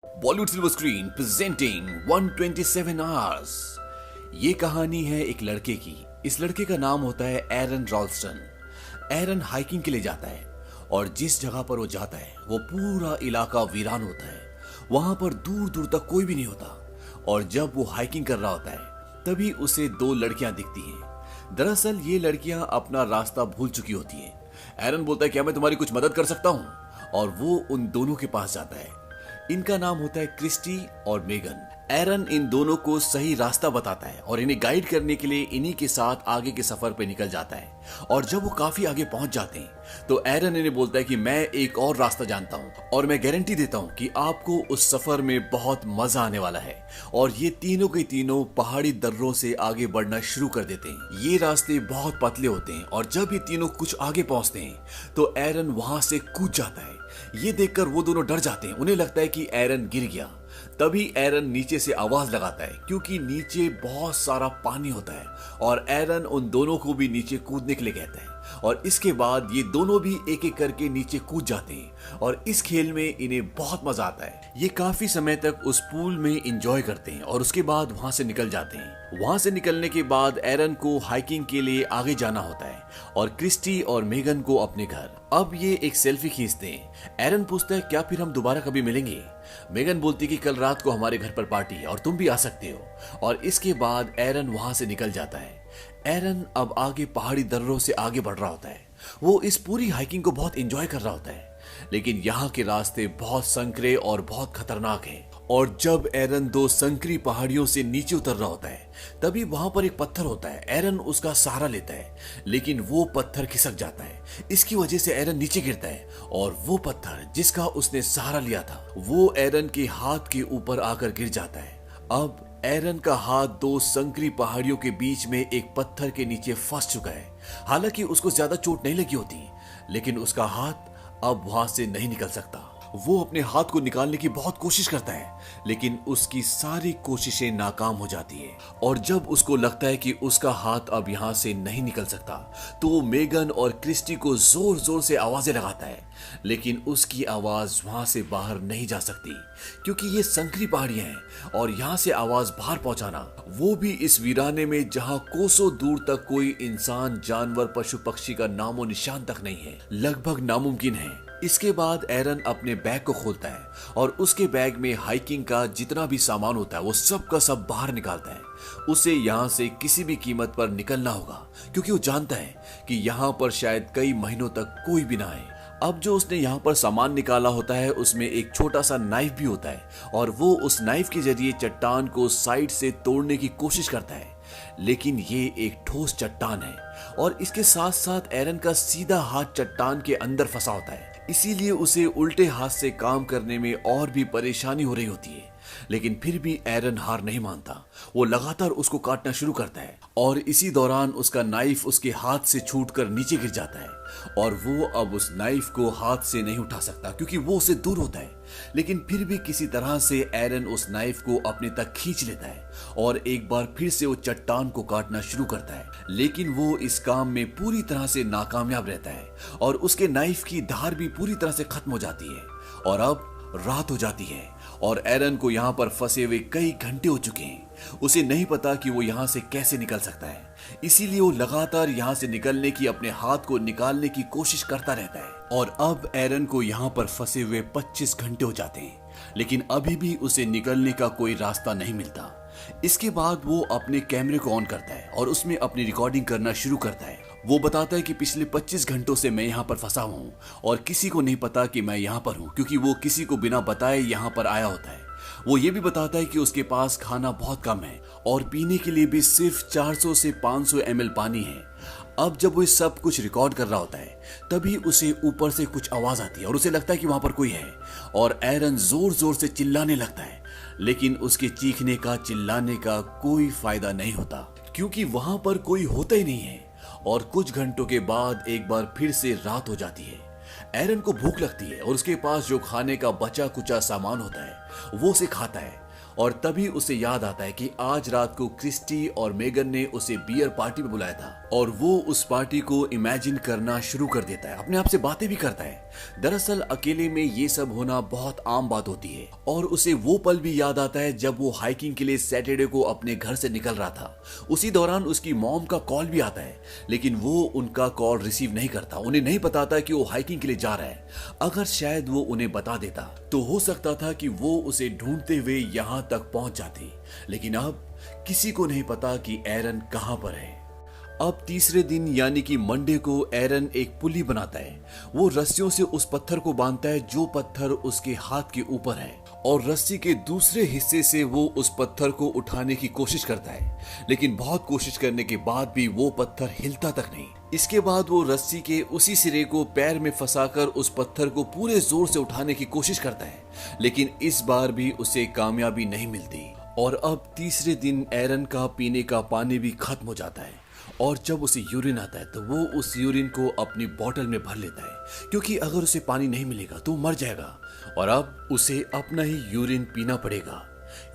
Bollywood silver screen presenting 127 hours. ये कहानी है एक लड़के की। इस लड़के का नाम होता है एरन रॉल्स्टन। एरन हाइकिंग के लिए जाता है और जिस जगह पर वो जाता है वो पूरा इलाका वीरान होता है। वहां पर दूर दूर तक कोई भी नहीं होता और जब वो हाइकिंग कर रहा होता है तभी उसे दो लड़कियां दिखती हैं। दरअसल ये लड़कियां अपना रास्ता भूल चुकी होती हैं। एरन बोलता है क्या मैं तुम्हारी कुछ मदद कर सकता हूं, और वो उन दोनों के पास जाता है। इनका नाम होता है क्रिस्टी और मेगन। एरन इन दोनों को सही रास्ता बताता है और इन्हें गाइड करने के लिए इन्हीं के साथ आगे के सफर पे निकल जाता है। और जब वो काफी आगे पहुंच जाते हैं तो एरन इन्हें बोलता है कि मैं एक और रास्ता जानता हूं और मैं गारंटी देता हूं कि आपको उस सफर में बहुत मजा आने वाला है। और ये तीनों के तीनों पहाड़ी दर्रों से आगे बढ़ना शुरू कर देते हैं। ये रास्ते बहुत पतले होते हैं और जब ये तीनों कुछ आगे पहुंचते हैं तो एरन वहां से कूद जाता है। ये देखकर वो दोनों डर जाते हैं। उन्हें लगता है कि एरन गिर गया। तभी एरन नीचे से आवाज लगाता है क्योंकि नीचे बहुत सारा पानी होता है और एरन उन दोनों को भी नीचे कूदने के लिए कहता है। और इसके बाद ये दोनों भी एक एक करके नीचे कूद जाते हैं और इस खेल में इन्हें बहुत मजा आता है। ये काफी समय तक उस पूल में एंजॉय करते हैं और उसके बाद वहां से निकल जाते हैं। वहां से निकलने के बाद एरन को हाइकिंग के लिए आगे जाना होता है और क्रिस्टी और मेगन को अपने घर। अब ये एक सेल्फी खींचते हैं। एरन पूछता है क्या फिर हम दोबारा कभी मिलेंगे। मेगन बोलती कि कल रात को हमारे घर पर पार्टी है और तुम भी आ सकते हो। और इसके बाद एरन वहां से निकल जाता है। एरन अब आगे पहाड़ी दर्रों से आगे बढ़ रहा होता है। वो इस पूरी हाइकिंग को बहुत एंजॉय कर रहा होता है, लेकिन यहाँ के रास्ते बहुत संकरे और बहुत खतरनाक हैं। और जब एरन दो संकरी पहाड़ियों से नीचे उतर रहा होता है तभी वहां पर एक पत्थर होता है। एरन उसका सहारा लेता है लेकिन वो पत्थर खिसक जाता है। इसकी वजह से एरन नीचे गिरता है और वो पत्थर जिसका उसने सहारा लिया था वो एरन के हाथ के ऊपर आकर गिर जाता है। अब एरन का हाथ दो संकरी पहाड़ियों के बीच में एक पत्थर के नीचे फंस चुका है। हालांकि उसको ज्यादा चोट नहीं लगी होती, लेकिन उसका हाथ अब वहां से नहीं निकल सकता। वो अपने हाथ को निकालने की बहुत कोशिश करता है, लेकिन उसकी सारी कोशिशें नाकाम हो जाती है। और जब उसको लगता है कि उसका हाथ अब यहाँ से नहीं निकल सकता तो वो मेगन और क्रिस्टी को जोर जोर से आवाजें लगाता है, लेकिन उसकी आवाज वहां से बाहर नहीं जा सकती क्योंकि ये संकरी पहाड़ियां हैं और यहाँ से आवाज बाहर पहुंचाना, वो भी इस वीराने में जहाँ कोसों दूर तक कोई इंसान, जानवर, पशु पक्षी का नामो निशान तक नहीं है, लगभग नामुमकिन है। इसके बाद एरन अपने बैग को खोलता है और उसके बैग में हाइकिंग का जितना भी सामान होता है वो सब का सब बाहर निकालता है। उसे यहाँ से किसी भी कीमत पर निकलना होगा क्योंकि वो जानता है कि यहाँ पर शायद कई महीनों तक कोई भी ना आए। अब जो उसने यहाँ पर सामान निकाला होता है उसमें एक छोटा सा नाइफ भी होता है और वो उस नाइफ के जरिए चट्टान को साइड से तोड़ने की कोशिश करता है, लेकिन ये एक ठोस चट्टान है और इसके साथ साथ एरन का सीधा हाथ चट्टान के अंदर फंसा होता है। इसीलिए उसे उल्टे हाथ से काम करने में और भी परेशानी हो रही होती है, लेकिन फिर भी एरन हार नहीं मानता। वो लगातार उसको काटना शुरू करता है और इसी दौरान उसका नाइफ उसके हाथ से छूटकर नीचे गिर जाता है और वो अब उस नाइफ को हाथ से नहीं उठा सकता क्योंकि वो उससे दूर होता है। लेकिन फिर भी किसी तरह से एरन उस नाइफ को अपने तक खींच लेता है और एक बार फिर से वो चट्टान को काटना शुरू करता है, लेकिन वो इस काम में पूरी तरह से नाकामयाब रहता है और उसके नाइफ की धार भी पूरी तरह से खत्म हो जाती है। और अब रात हो जाती है और एरन को यहाँ पर फंसे हुए कई घंटे हो चुके हैं। उसे नहीं पता कि वो यहाँ से कैसे निकल सकता है, इसीलिए वो लगातार यहाँ से निकलने की, अपने हाथ को निकालने की कोशिश करता रहता है। और अब एरन को यहाँ पर फंसे हुए 25 घंटे हो जाते हैं, लेकिन अभी भी उसे निकलने का कोई रास्ता नहीं मिलता। इसके बाद वो अपने कैमरे को ऑन करता है और उसमें अपनी रिकॉर्डिंग करना शुरू करता है। वो बताता है कि पिछले 25 घंटों से मैं यहाँ पर फंसा हूँ और किसी को नहीं पता कि मैं यहाँ पर हूँ क्योंकि वो किसी को बिना बताए यहाँ पर आया होता है। वो ये भी बताता है कि उसके पास खाना बहुत कम है और पीने के लिए भी सिर्फ 400 से 500 ml पानी है। अब जब वो सब कुछ रिकॉर्ड कर रहा होता है तभी उसे ऊपर से कुछ आवाज आती है और उसे लगता है कि वहां पर कोई है और एरन जोर जोर से चिल्लाने लगता है, लेकिन उसके चीखने का, चिल्लाने का कोई फायदा नहीं होता क्योंकि वहां पर कोई होता ही नहीं है। और कुछ घंटों के बाद एक बार फिर से रात हो जाती है। एरन को भूख लगती है और उसके पास जो खाने का बचा कुचा सामान होता है वो उसे खाता है और तभी उसे याद आता है कि आज रात को क्रिस्टी और मेगन ने उसे बियर पार्टी में बुलाया था और वो उस पार्टी को इमेजिन करना शुरू कर देता है, अपने आप से बातें भी करता है। दरअसल अकेले में ये सब होना बहुत आम बात होती है और उसे वो पल भी याद आता है जब वो हाइकिंग के लिए सैटरडे को अपने घर से निकल रहा था। उसी दौरान उसकी मॉम का कॉल भी आता है, लेकिन वो उनका कॉल रिसीव नहीं करता। उन्हें नहीं पता था कि वो हाइकिंग के लिए जा रहा है। अगर शायद वो उन्हें बता देता तो हो सकता था कि वो उसे ढूंढते हुए यहाँ तक पहुंच जाती, लेकिन अब किसी को नहीं पता कि एरन कहां पर है। अब तीसरे दिन यानी कि मंडे को एरन एक पुली बनाता है। वो रस्सियों से उस पत्थर को बांधता है जो पत्थर उसके हाथ के ऊपर है और रस्सी के दूसरे हिस्से से वो उस पत्थर को उठाने की कोशिश करता है, लेकिन बहुत कोशिश करने के बाद भी वो पत्थर हिलता तक नहीं। इसके बाद वो रस्सी के उसी सिरे को पैर में फंसाकर उस पत्थर को पूरे जोर से उठाने की कोशिश करता है, लेकिन इस बार भी उसे कामयाबी नहीं मिलती। और अब तीसरे दिन एरन का पीने का पानी भी खत्म हो जाता है और जब उसे यूरिन आता है तो वो उस यूरिन को अपनी बोतल में भर लेता है, क्योंकि अगर उसे पानी नहीं मिलेगा तो मर जाएगा और अब उसे अपना ही यूरिन पीना पड़ेगा।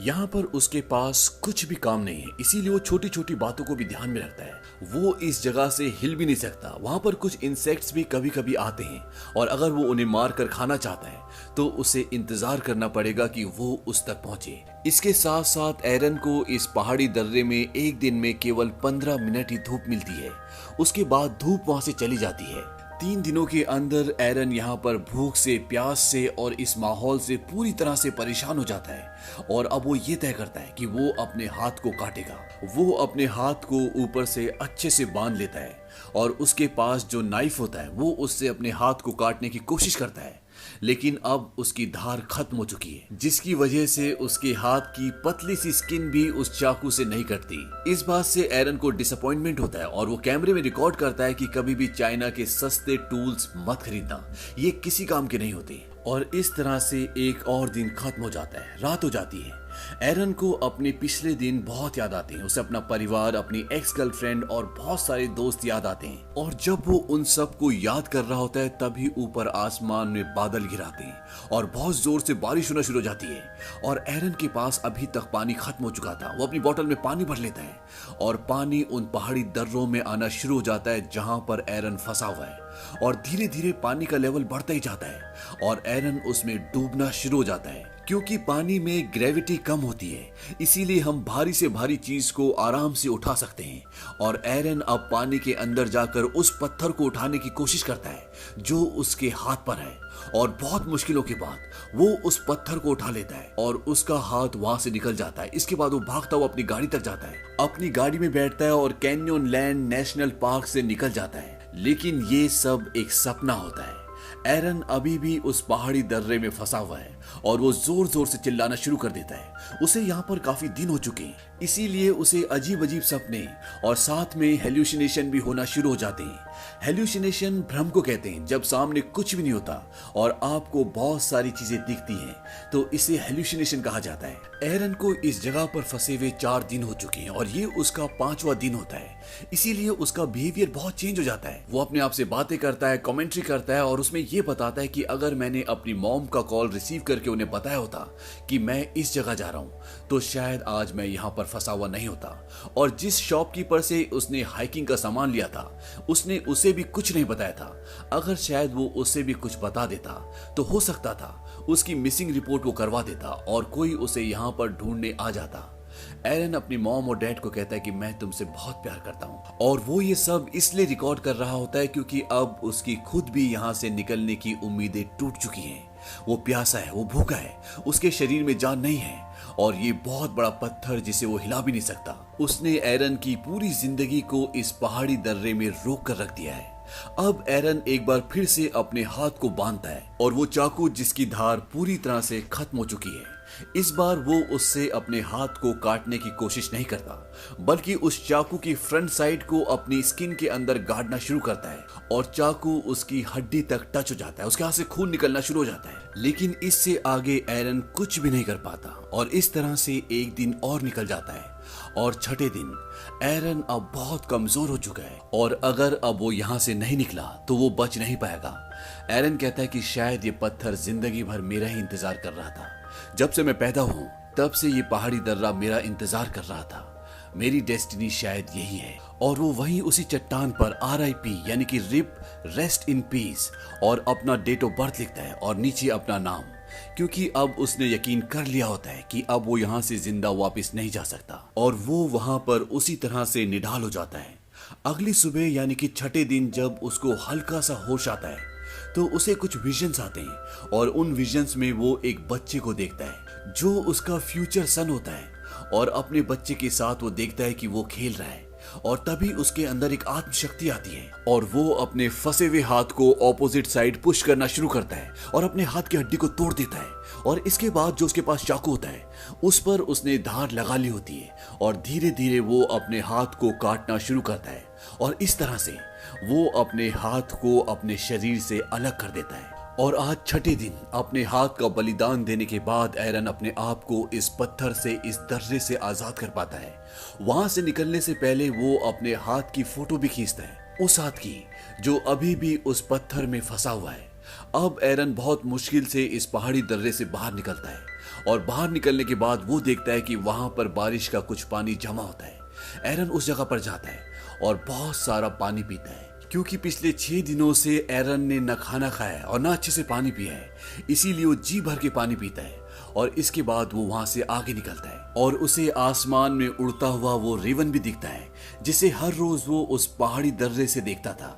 यहाँ पर उसके पास कुछ भी काम नहीं है, इसीलिए वो छोटी छोटी बातों को भी ध्यान में रखता है। वो इस जगह से हिल भी नहीं सकता। वहां पर कुछ इंसेक्ट्स भी कभी कभी आते हैं और अगर वो उन्हें मार कर खाना चाहता है तो उसे इंतजार करना पड़ेगा कि वो उस तक पहुंचे। इसके साथ साथ एरन को इस पहाड़ी दर्रे में एक दिन में केवल 15 मिनट ही धूप मिलती है। उसके बाद धूप वहां से चली जाती है। 3 दिनों के अंदर एरन यहाँ पर भूख से, प्यास से और इस माहौल से पूरी तरह से परेशान हो जाता है और अब वो ये तय करता है कि वो अपने हाथ को काटेगा। वो अपने हाथ को ऊपर से अच्छे से बांध लेता है और उसके पास जो नाइफ होता है वो उससे अपने हाथ को काटने की कोशिश करता है, लेकिन अब उसकी धार खत्म हो चुकी है, जिसकी वजह से उसके हाथ की पतली सी स्किन भी उस चाकू से नहीं कटती। इस बात से एरन को डिसअपॉइंटमेंट होता है और वो कैमरे में रिकॉर्ड करता है कि कभी भी चाइना के सस्ते टूल्स मत खरीदना, ये किसी काम के नहीं होते। और इस तरह से एक और दिन खत्म हो जाता है, रात हो जाती है। एरन को अपने पिछले दिन बहुत याद आते हैं। उसे अपना परिवार, अपनी एक्स गर्लफ्रेंड और बहुत सारे दोस्त याद आते हैं और जब वो उन सब को याद कर रहा होता है तभी ऊपर आसमान में बादल घिराते हैं और बहुत जोर से बारिश होना शुरू हो जाती है और एरन के पास अभी तक पानी खत्म हो चुका था। वो अपनी बोतल में पानी भर लेता है और पानी उन पहाड़ी दर्रों में आना शुरू हो जाता है जहां पर एरन फंसा हुआ है और धीरे धीरे पानी का लेवल बढ़ता ही जाता है और एरन उसमें डूबना शुरू हो जाता है। क्योंकि पानी में ग्रेविटी कम होती है, इसीलिए हम भारी से भारी चीज को आराम से उठा सकते हैं और एरन अब पानी के अंदर जाकर उस पत्थर को उठाने की कोशिश करता है जो उसके हाथ पर है और बहुत मुश्किलों के बाद वो उस पत्थर को उठा लेता है और उसका हाथ वहां से निकल जाता है। इसके बाद वो भागता हुआ अपनी गाड़ी तक जाता है, अपनी गाड़ी में बैठता है और कैन्यन लैंड नेशनल पार्क से निकल जाता है। लेकिन ये सब एक सपना होता है। एरन अभी भी उस पहाड़ी दर्रे में फंसा हुआ है और वो जोर जोर से चिल्लाना शुरू कर देता है। उसे यहाँ पर काफी दिन हो चुके हैं, इसीलिए उसे अजीब अजीब सपने और साथ में हेल्यूसिनेशन भी होना शुरू हो जाते हैं। हेल्यूसिनेशन भ्रम को कहते हैं, जब सामने कुछ भी नहीं होता और आपको बहुत सारी चीजें दिखती हैं तो इसे हेल्यूसिनेशन कहा जाता है। एरन को इस जगह पर फंसे हुए 4 दिन हो चुके हैं और ये उसका 5वां दिन होता है, इसीलिए उसका बिहेवियर बहुत चेंज हो जाता है। वो अपने आप से बातें करता है, कमेंट्री करता है और उसमें ये बताता है कि अगर मैंने अपनी मॉम का कॉल रिसीव करके उन्हें बताया होता कि मैं इस जगह जा रहा हूं तो शायद आज मैं यहाँ पर फंसा हुआ नहीं होता। और जिस शॉपकीपर से उसने हाइकिंग का सामान लिया था उसने उसे भी कुछ नहीं बताया था। अगर शायद वो उससे भी कुछ बता देता तो हो सकता था उसकी मिसिंग रिपोर्ट वो करवा देता और कोई उसे यहाँ पर ढूंढने आ जाता। एरन अपनी मॉम और डैड को कहता है कि मैं तुमसे बहुत प्यार करता हूँ और वो ये सब इसलिए रिकॉर्ड कर रहा होता है क्योंकि अब उसकी खुद भी यहाँ से निकलने की उम्मीदें टूट चुकी हैं। वो प्यासा है, वो भूखा है, उसके शरीर में जान नहीं है और ये बहुत बड़ा पत्थर जिसे वो हिला भी नहीं सकता। उसने एरन की पूरी जिंदगी को इस पहाड़ी दर्रे में रोक कर रख दिया है। अब एरन एक बार फिर से अपने हाथ को बांधता है और वो चाकू जिसकी धार पूरी तरह से खत्म हो चुकी है, इस बार वो उससे अपने हाथ को काटने की कोशिश नहीं करता बल्कि उस चाकू की फ्रंट साइड को अपनी स्किन के अंदर गाड़ना शुरू करता है और चाकू उसकी हड्डी तक टच हो जाता है, उसके हाथ से खून निकलना शुरू हो जाता है। लेकिन इससे आगे एरन कुछ भी नहीं कर पाता और इस तरह से एक दिन और निकल जाता है और छठे दिन एरन अब बहुत कमजोर हो चुका है और अगर अब वो यहाँ से नहीं निकला तो वो बच नहीं पाएगा। एरन कहता है कि शायद ये पत्थर जिंदगी भर मेरा ही इंतजार कर रहा था। जब से मैं पैदा हूँ तब से ये पहाड़ी दर्रा मेरा इंतजार कर रहा था। मेरी डेस्टिनी शायद यही है। और वो वहीं उसी चट्टान पर RIP यानी कि रिप रेस्ट इन पीस और अपना डेट ऑफ बर्थ लिखता है और नीचे अपना नाम, क्योंकि अब उसने यकीन कर लिया होता है कि अब वो यहाँ से जिंदा वापस नहीं जा सकता। और वो वहां पर उसी तरह से निढाल हो जाता है। अगली सुबह यानी कि छठे दिन जब उसको हल्का सा होश आता है तो उसे कुछ विजन्स आते हैं और उन विजन्स में वो एक बच्चे को देखता है जो उसका फ्यूचर सन होता है। और अपने बच्चे के साथ वो देखता है कि वो खेल रहा है और तभी उसके अंदर एक आत्मशक्ति आती है और वो अपने फंसे हुए हाथ को ऑपोजिट साइड पुश करना शुरू करता है और अपने हाथ की हड्डी को तोड़ देता है। और इसके बाद जो उसके पास चाकू होता है उस पर उसने धार लगा ली होती है और धीरे धीरे वो अपने हाथ को काटना शुरू करता है और इस तरह से वो अपने हाथ को अपने शरीर से अलग कर देता है। और आज छठे दिन अपने हाथ का बलिदान देने के बाद एरन अपने आप को इस पत्थर से, इस दर्रे से आजाद कर पाता है। वहां से निकलने से पहले वो अपने हाथ की फोटो भी खींचता है, उस हाथ की जो अभी भी उस पत्थर में फंसा हुआ है। अब एरन बहुत मुश्किल से इस पहाड़ी दर्रे से बाहर निकलता है और बाहर निकलने के बाद वो देखता है कि वहां पर बारिश का कुछ पानी जमा होता है। एरन उस जगह पर जाता है और बहुत सारा पानी पीता है, क्योंकि पिछले 6 दिनों से एरन ने न खाना खाया और न अच्छे से पानी पिया है, इसीलिए वो जी भर के पानी पीता है। और इसके बाद वो वहां से आगे निकलता है और उसे आसमान में उड़ता हुआ वो रेवन भी दिखता है जिसे हर रोज वो उस पहाड़ी दर्रे से देखता था।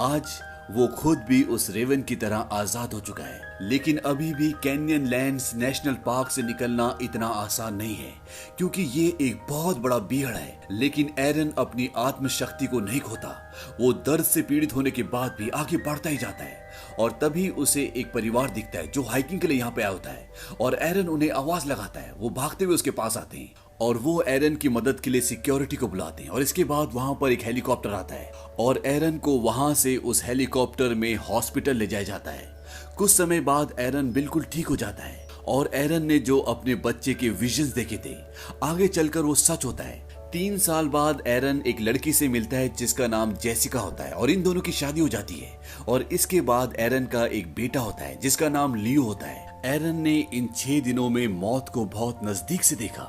आज वो खुद भी उस रेवन की तरह आजाद हो चुका है। लेकिन अभी भी कैनियन लैंड्स नेशनल पार्क से निकलना इतना आसान नहीं है, क्योंकि ये एक बहुत बड़ा बिहड़ है। लेकिन एरन अपनी आत्मशक्ति को नहीं खोता। वो दर्द से पीड़ित होने के बाद भी आगे बढ़ता ही जाता है और तभी उसे एक परिवार दिखता है जो हाइकिंग के लिए यहाँ पे आया होता है और एरन उन्हें आवाज लगाता है। वो भागते हुए उसके पास आते हैं और वो एरन की मदद के लिए सिक्योरिटी को बुलाते हैं और इसके बाद वहां पर एक हेलीकॉप्टर आता है और एरन को वहां से उस हेलीकॉप्टर में हॉस्पिटल ले जाया जाता है। कुछ समय बाद एरन बिल्कुल ठीक हो जाता है और एरन ने जो अपने बच्चे के विजन्स देखे थे आगे चलकर वो सच होता है। 3 साल बाद एरन एक लड़की से मिलता है जिसका नाम जेसिका होता है और इन दोनों की शादी हो जाती है और इसके बाद एरन का एक बेटा होता है जिसका नाम लियो होता है। एरन ने इन 6 दिनों में मौत को बहुत नजदीक से देखा,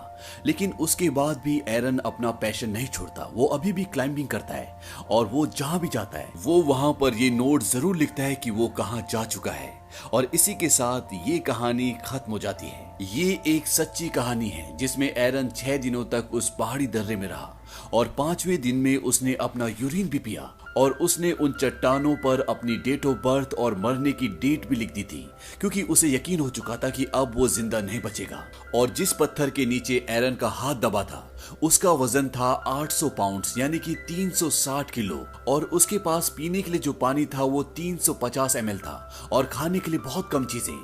लेकिन उसके बाद भी एरन अपना पैशन नहीं छोड़ता। वो अभी भी क्लाइंबिंग करता है और वो जहां भी जाता है वो वहां पर ये नोट जरूर लिखता है कि वो कहां जा चुका है। और इसी के साथ ये कहानी खत्म हो जाती है। ये एक सच्ची कहानी है जिसमें एरन 6 दिनों तक उस पहाड़ी दर्रे में रहा और 5वें दिन में उसने अपना यूरिन भी पिया और उसने उन चट्टानों पर अपनी डेट ऑफ बर्थ और मरने की डेट भी लिख दी थी, क्योंकि उसे यकीन हो चुका था कि अब वो जिंदा नहीं बचेगा। और जिस पत्थर के नीचे एरन का हाथ दबा था उसका वजन था 800 पाउंड्स यानी कि 360 किलो और उसके पास पीने के लिए जो पानी था वो 350 ml था और खाने के लिए बहुत कम चीजें।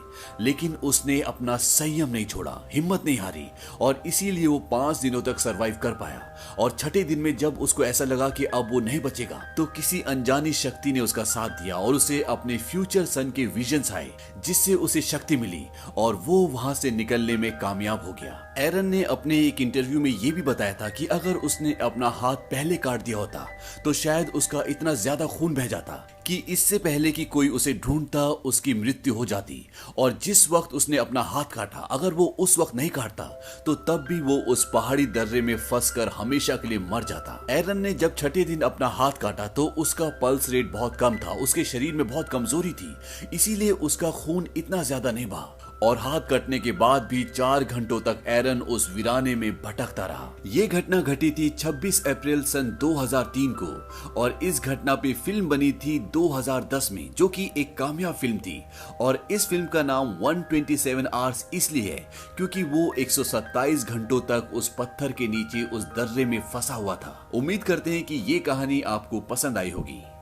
लेकिन उसने अपना संयम नहीं छोड़ा, हिम्मत नहीं हारी और इसीलिए वो 5 दिनों तक सरवाइव कर पाया। और छठे दिन में जब उसको ऐसा लगा कि अब वो नहीं बचेगा तो किसी अनजानी शक्ति ने उसका साथ दिया और उसे अपने फ्यूचर सन के विजन्स आए जिससे उसे शक्ति मिली और वो वहां से निकलने में कामयाब हो गया। एरन ने अपने एक इंटरव्यू में ये भी बताया था कि अगर उसने अपना हाथ पहले काट दिया होता तो शायद उसका इतना ज्यादा खून बह जाता कि इससे पहले कि कोई उसे ढूंढता उसकी मृत्यु हो जाती। और जिस वक्त उसने अपना हाथ काटा अगर वो उस वक्त नहीं काटता तो तब भी वो उस पहाड़ी दर्रे में फंसकर हमेशा के लिए मर जाता। एरन ने जब छठे दिन अपना हाथ काटा तो उसका पल्स रेट बहुत कम था, उसके शरीर में बहुत कमजोरी थी, इसीलिए उसका खून इतना ज्यादा नहीं बहा। और हाथ कटने के बाद भी 4 घंटों तक एरन उस वीराने में भटकता रहा। ये घटना घटी थी 26 अप्रैल सन 2003 को और इस घटना पे फिल्म बनी थी 2010 में जो कि एक कामयाब फिल्म थी। और इस फिल्म का नाम 127 आवर्स इसलिए है क्योंकि वो 127 घंटों तक उस पत्थर के नीचे उस दर्रे में फंसा हुआ था। उम्मीद करते हैं कि ये कहानी आपको पसंद आई होगी।